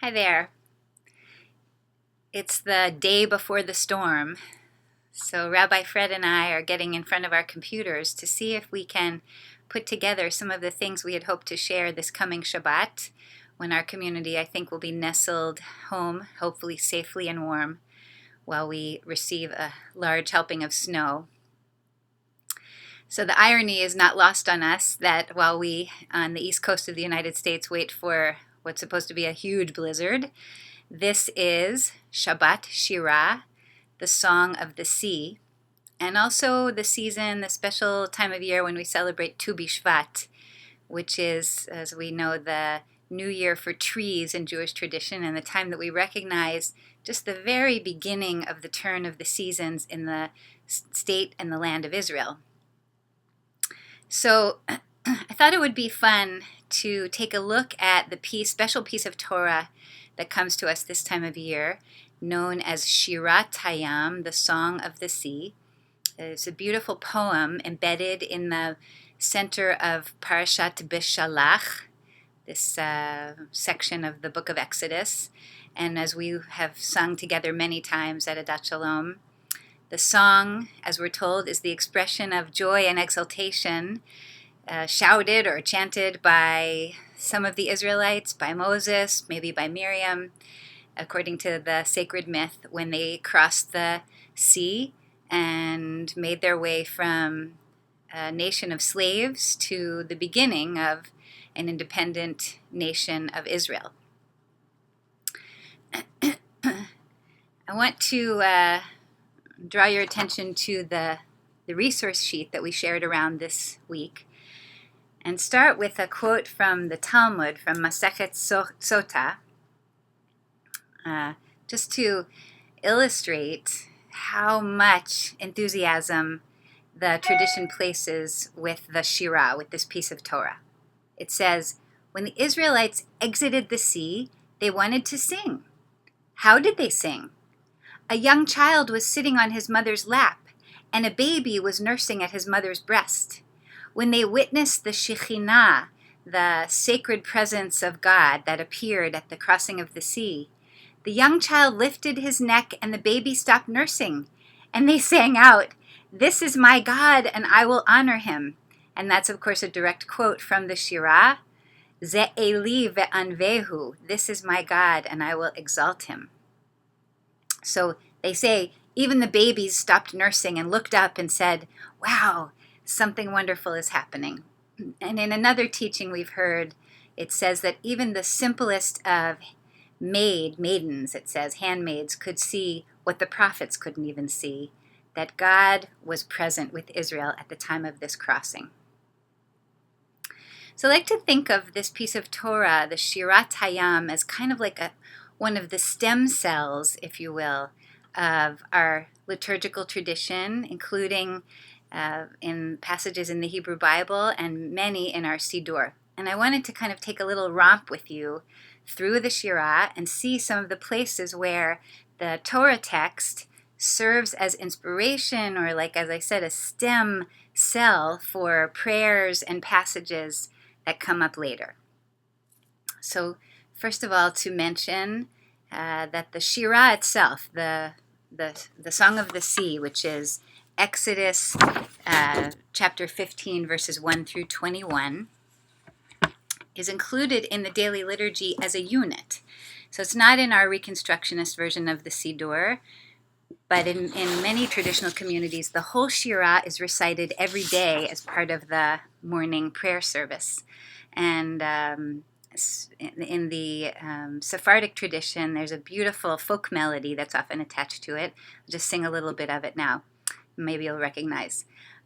Hi there. It's the day before the storm, so Rabbi Fred and I are getting in front of our computers to see if we can put together some of the things we had hoped to share this coming Shabbat, when our community, I think, will be nestled home, hopefully safely and warm, while we receive a large helping of snow. So the irony is not lost on us that while we, on the east coast of the United States, wait for what's supposed to be a huge blizzard, this is Shabbat Shirah, the Song of the Sea, and also the season, the special time of year when we celebrate Tu B'Shvat, which is, as we know, the new year for trees in Jewish tradition, and the time that we recognize just the very beginning of the turn of the seasons in the state and the land of Israel. So I thought it would be fun to take a look at the special piece of Torah that comes to us this time of year, known as Shirat Hayam, the Song of the Sea. It's a beautiful poem embedded in the center of Parashat Beshalach, this section of the book of Exodus. And as we have sung together many times at Adat Shalom, the song, as we're told, is the expression of joy and exultation, shouted or chanted by some of the Israelites, by Moses, maybe by Miriam, according to the sacred myth, when they crossed the sea and made their way from a nation of slaves to the beginning of an independent nation of Israel. I want to draw your attention to the resource sheet that we shared around this week, and start with a quote from the Talmud, from Masechet Sota, just to illustrate how much enthusiasm the tradition places with the Shirah, with this piece of Torah. It says, when the Israelites exited the sea, they wanted to sing. How did they sing? A young child was sitting on his mother's lap, and a baby was nursing at his mother's breast. When they witnessed the Shekhinah, the sacred presence of God that appeared at the crossing of the sea, the young child lifted his neck and the baby stopped nursing, and they sang out, "This is my God, and I will honor him." And that's, of course, a direct quote from the Shirah, Ze Eli ve'anvehu, this is my God, and I will exalt him. So they say, even the babies stopped nursing and looked up and said, wow, something wonderful is happening. And in another teaching we've heard, it says that even the simplest of maidens, it says, handmaids, could see what the prophets couldn't even see, that God was present with Israel at the time of this crossing. So I like to think of this piece of Torah, the Shirat Hayam, as kind of like one of the stem cells, if you will, of our liturgical tradition, including in passages in the Hebrew Bible and many in our Siddur. And I wanted to kind of take a little romp with you through the Shirah and see some of the places where the Torah text serves as inspiration, or, like, as I said, a stem cell for prayers and passages that come up later. So first of all, to mention that the Shirah itself, the Song of the Sea, which is Exodus chapter 15, verses 1 through 21, is included in the daily liturgy as a unit. So it's not in our Reconstructionist version of the Siddur, but in many traditional communities, the whole Shirah is recited every day as part of the morning prayer service. And in the Sephardic tradition, there's a beautiful folk melody that's often attached to it. I'll just sing a little bit of it now. Maybe you'll recognize.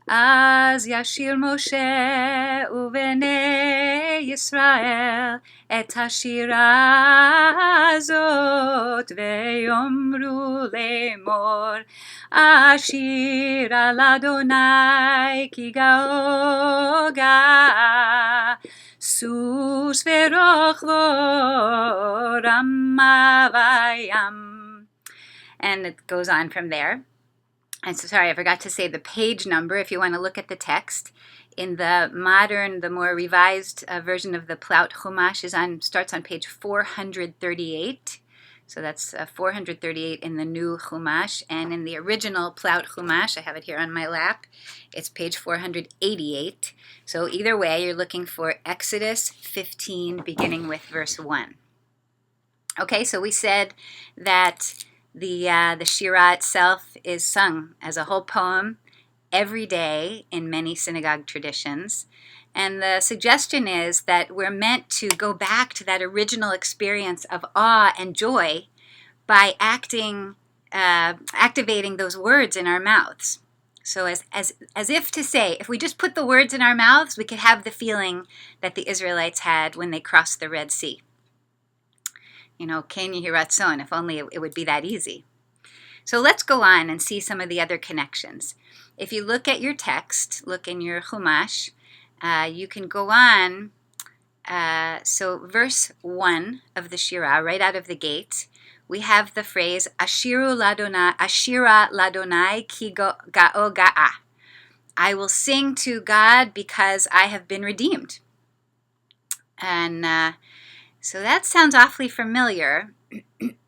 Az yashir Moshe uvnei Yisrael et hashira azot veyomru lemor ashir al Adonai ki gaoga sus verochlo ramavayam. And it goes on from there. And so, sorry, I forgot to say the page number if you want to look at the text. In the modern, the more revised version of the Plaut Chumash starts on page 438. So that's 438 in the new Chumash. And in the original Plaut Chumash, I have it here on my lap, it's page 488. So either way, you're looking for Exodus 15, beginning with verse 1. Okay, so we said that the Shirah itself is sung as a whole poem every day in many synagogue traditions. And the suggestion is that we're meant to go back to that original experience of awe and joy by activating those words in our mouths. So as if to say, if we just put the words in our mouths, we could have the feeling that the Israelites had when they crossed the Red Sea. You know, Ken Yehi Ratzon, if only it would be that easy. So let's go on and see some of the other connections. If you look at your text, look in your Chumash, you can go on. So verse 1 of the Shirah, right out of the gate, we have the phrase, Ashira ladonai ki ga'o ga'a. I will sing to God because I have been redeemed. And so that sounds awfully familiar.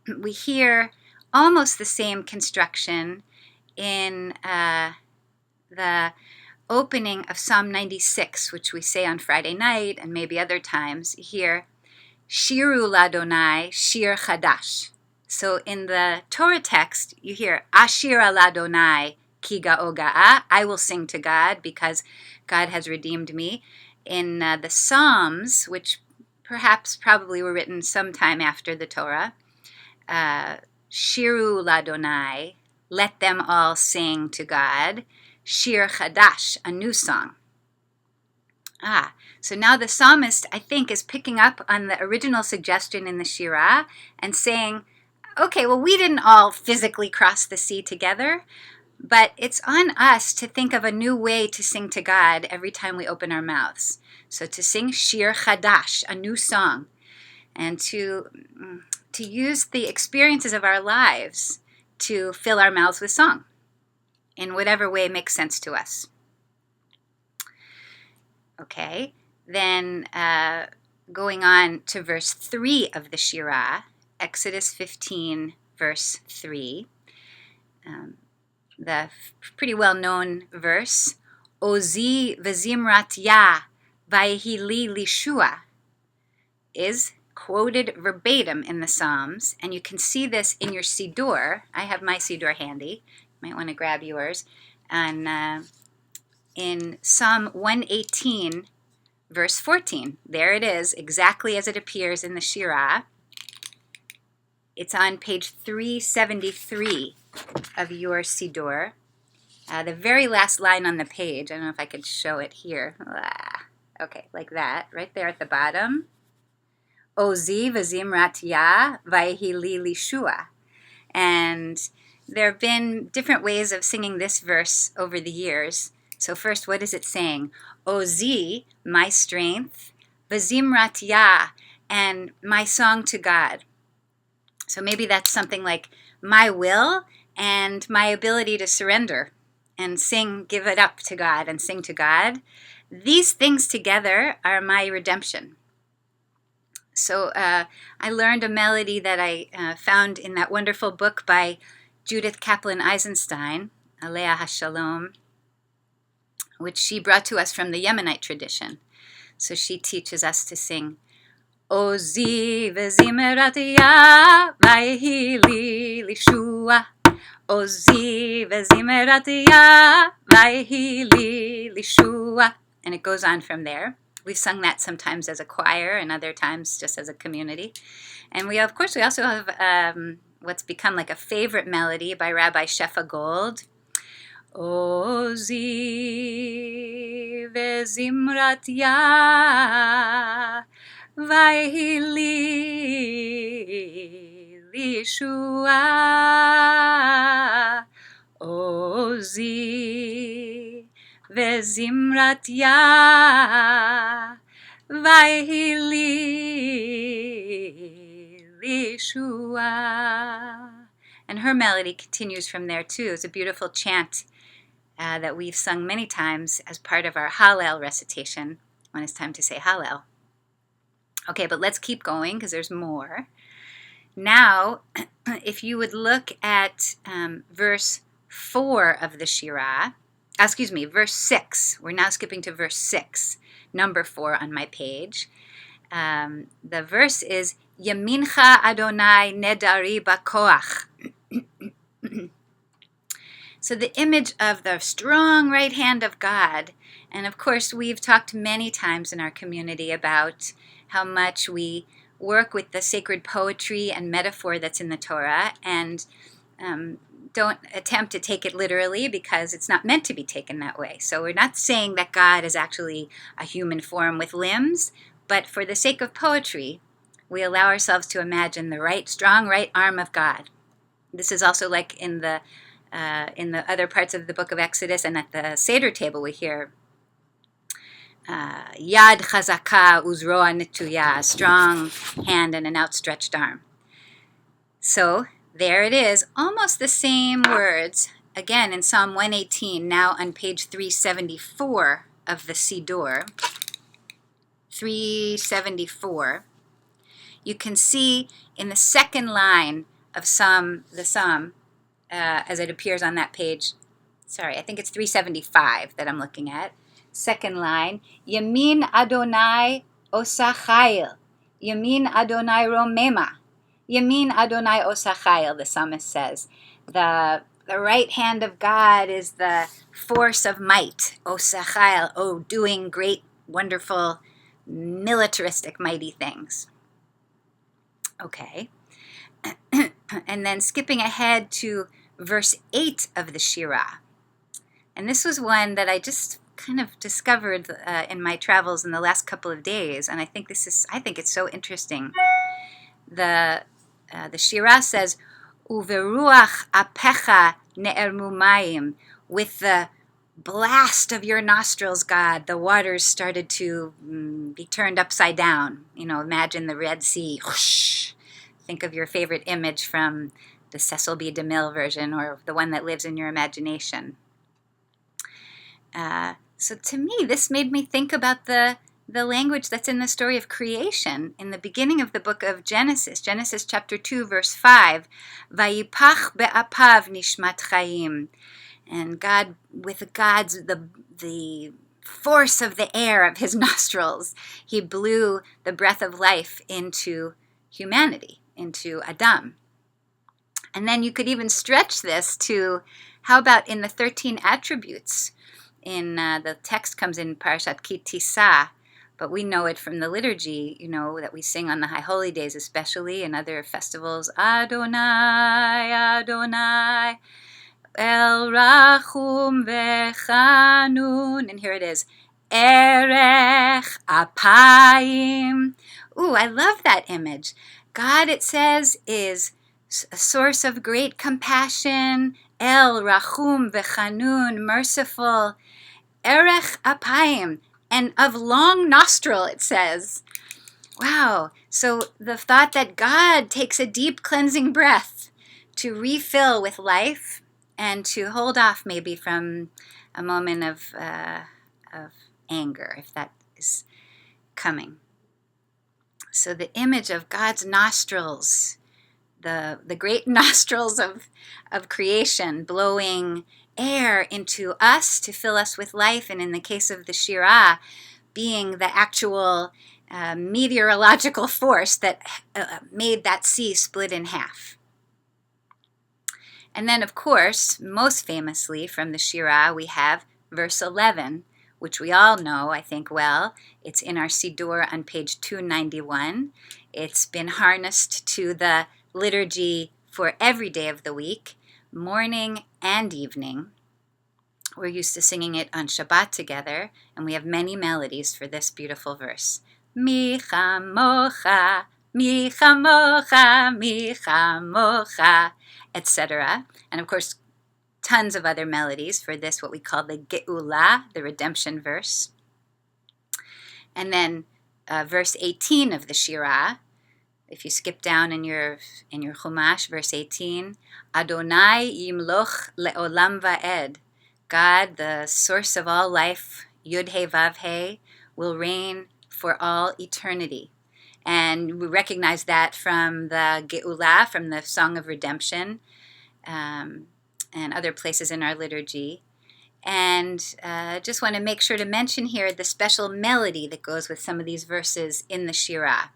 We hear almost the same construction in the opening of Psalm 96, which we say on Friday night and maybe other times. Here, Shiru ladonai shir chadash. So in the Torah text, you hear Ashira ladonai ki ga'o ga'a. I will sing to God because God has redeemed me. In the Psalms, which probably were written sometime after the Torah, Shiru ladonai, let them all sing to God. Shir chadash, a new song. So now the psalmist, I think, is picking up on the original suggestion in the Shirah and saying, okay, well, we didn't all physically cross the sea together, but it's on us to think of a new way to sing to God every time we open our mouths. So to sing Shir Chadash, a new song, and to use the experiences of our lives to fill our mouths with song in whatever way makes sense to us. Okay, then going on to verse 3 of the Shirah, Exodus 15, verse 3, the pretty well-known verse, Ozi v'zimrat ya vayhi lishua, is quoted verbatim in the Psalms, and you can see this in your Siddur. I have my Siddur handy. You might want to grab yours. And in Psalm 118, verse 14, there it is, exactly as it appears in the Shirah. It's on page 373 of your Siddur. The very last line on the page, I don't know if I could show it here. Okay, like that, right there at the bottom. Ozi v'zimrat ya vayhi lishua. And there have been different ways of singing this verse over the years. So first, what is it saying? Ozi, my strength, v'zimrat ya, and my song to God. So maybe that's something like my will and my ability to surrender and sing, give it up to God and sing to God. These things together are my redemption. So I learned a melody that I found in that wonderful book by Judith Kaplan Eisenstein, Alea Shalom, which she brought to us from the Yemenite tradition. So she teaches us to sing, Ozi v'zimerat ya vayhi lishua. Ozi v'zimerat ya vayhi lishua. And it goes on from there. We've sung that sometimes as a choir and other times just as a community. And we also have what's become like a favorite melody by Rabbi Shefa Gold. Ozi v'zimrat ya vayhi lishua. Ozi v'zimrat ya vayhi lishua. And her melody continues from there too. It's a beautiful chant that we've sung many times as part of our Hallel recitation when it's time to say Hallel. Okay, but let's keep going because there's more. Now, if you would look at verse 4 of the Shirah, verse 6. We're now skipping to verse 6, number 4 on my page. The verse is, Yamincha Adonai nedari bakoach. So the image of the strong right hand of God. And of course, we've talked many times in our community about how much we work with the sacred poetry and metaphor that's in the Torah, and don't attempt to take it literally because it's not meant to be taken that way. So we're not saying that God is actually a human form with limbs, but for the sake of poetry, we allow ourselves to imagine the strong right arm of God. This is also like in the other parts of the book of Exodus, and at the Seder table we hear Yad chazaka uzroa netuya, strong hand and an outstretched arm. So there it is, almost the same words, again in Psalm 118, now on page 374 of the Siddur. 374. You can see in the second line of the Psalm, as it appears on that page, I think it's 375 that I'm looking at. Second line, Yamin Adonai Osachayil, Yamin Adonai Romema, Yamin Adonai Osachayil, the psalmist says. The right hand of God is the force of might, Osachayil, doing great, wonderful, militaristic, mighty things. Okay. And then skipping ahead to verse 8 of the Shirah. And this was one that I just kind of discovered in my travels in the last couple of days, and I think it's so interesting. The Shirah says, "Uveruach apecha ne'ermu mayim," with the blast of your nostrils, God, the waters started to be turned upside down. Imagine the Red Sea. Whoosh. Think of your favorite image from the Cecil B. DeMille version, or the one that lives in your imagination. So to me, this made me think about the language that's in the story of creation in the beginning of the book of Genesis chapter 2, verse 5. Vayipach be'apav nishmat chayim. And God, with the force of the air of his nostrils, he blew the breath of life into humanity, into Adam. And then you could even stretch this to, how about in the 13 attributes? In the text comes in Parashat Ki Tisa, but we know it from the liturgy, that we sing on the High Holy Days, especially, and other festivals. Adonai, Adonai, El Rachum Vechanun. And here it is, Erech Apayim. Ooh, I love that image. God, it says, is a source of great compassion. El Rachum Vechanun, merciful. Erech Apayim, and of long nostril, it says. Wow. So the thought that God takes a deep cleansing breath to refill with life and to hold off maybe from a moment of anger, if that is coming. So the image of God's nostrils, the great nostrils of creation, blowing air into us to fill us with life, and in the case of the Shirah, being the actual meteorological force that made that sea split in half. And then, of course, most famously from the Shirah, we have verse 11, which we all know, I think, well. It's in our Siddur on page 291. It's been harnessed to the liturgy for every day of the week, morning and evening. We're used to singing it on Shabbat together, and we have many melodies for this beautiful verse. Mi chamocha, mi chamocha, mi chamocha, etc. And of course, tons of other melodies for this, what we call the Geula, the redemption verse. And then verse 18 of the Shirah, if you skip down in your Chumash, verse 18, Adonai yimloch le'olam va'ed. God, the source of all life, Yud He Vav He, will reign for all eternity. And we recognize that from the Geulah, from the Song of Redemption, and other places in our liturgy. And just want to make sure to mention here the special melody that goes with some of these verses in the Shirah.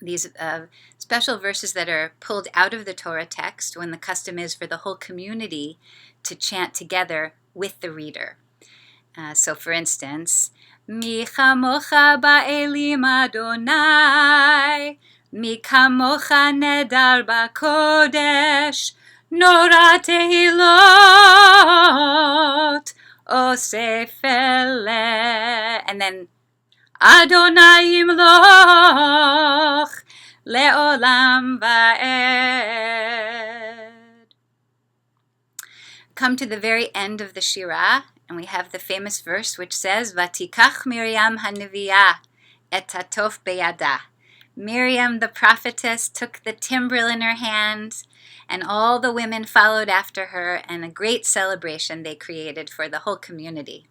These special verses that are pulled out of the Torah text when the custom is for the whole community to chant together with the reader. So for instance, Mi chamocha ba'elim Adonai, Mi kamocha nedar ba'kodesh, Nora tehilot, osefele. And then Adonai imloch le'olam va'ed. Come to the very end of the Shirah, and we have the famous verse which says, Vatikach Miriam haneviyah et hatof beyada. Miriam the prophetess took the timbrel in her hand, and all the women followed after her, and a great celebration they created for the whole community.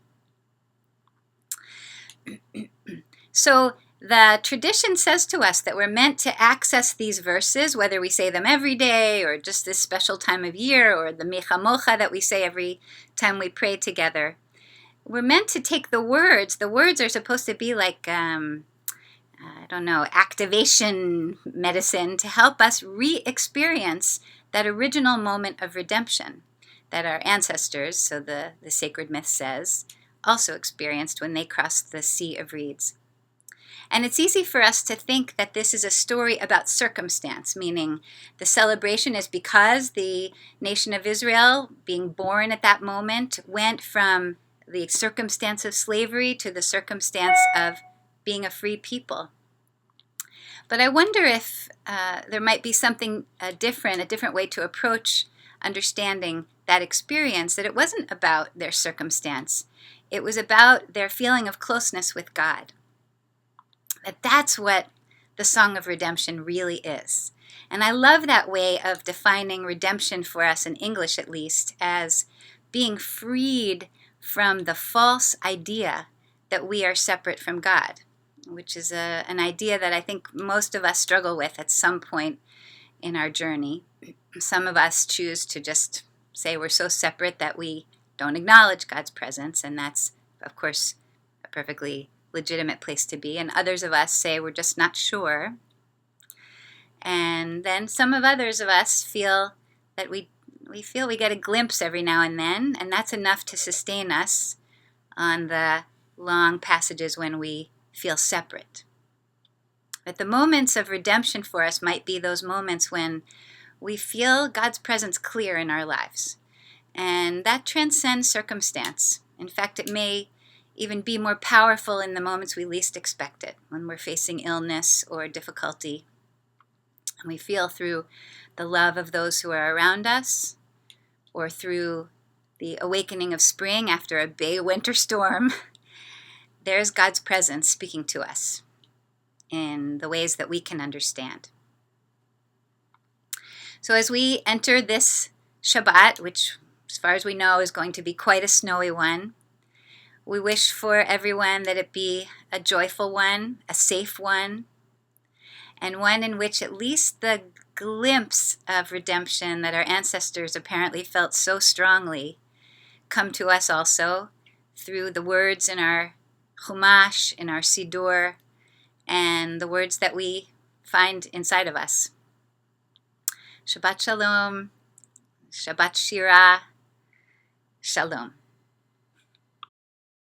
So the tradition says to us that we're meant to access these verses, whether we say them every day or just this special time of year, or the Mechamocha that we say every time we pray together. We're meant to take the words. The words are supposed to be like, activation medicine to help us re-experience that original moment of redemption that our ancestors, so the sacred myth says, also experienced when they crossed the Sea of Reeds. And it's easy for us to think that this is a story about circumstance, meaning the celebration is because the nation of Israel, being born at that moment, went from the circumstance of slavery to the circumstance of being a free people. But I wonder if there might be something different, a different way to approach understanding that experience, that it wasn't about their circumstance. It was about their feeling of closeness with God. That's what the Song of Redemption really is. And I love that way of defining redemption for us, in English at least, as being freed from the false idea that we are separate from God, which is an idea that I think most of us struggle with at some point in our journey. Some of us choose to just say we're so separate that we don't acknowledge God's presence, and that's, of course, a perfectly legitimate place to be. And others of us say we're just not sure. And then some of others of us feel that we get a glimpse every now and then, and that's enough to sustain us on the long passages when we feel separate. But the moments of redemption for us might be those moments when we feel God's presence clear in our lives. And that transcends circumstance. In fact, it may even be more powerful in the moments we least expect it, when we're facing illness or difficulty. And we feel through the love of those who are around us, or through the awakening of spring after a big winter storm, there's God's presence speaking to us in the ways that we can understand. So as we enter this Shabbat, which as far as we know is going to be quite a snowy one, we wish for everyone that it be a joyful one, a safe one, and one in which at least the glimpse of redemption that our ancestors apparently felt so strongly come to us also through the words in our Chumash, in our Siddur, and the words that we find inside of us. Shabbat Shalom, Shabbat Shirah, Shalom.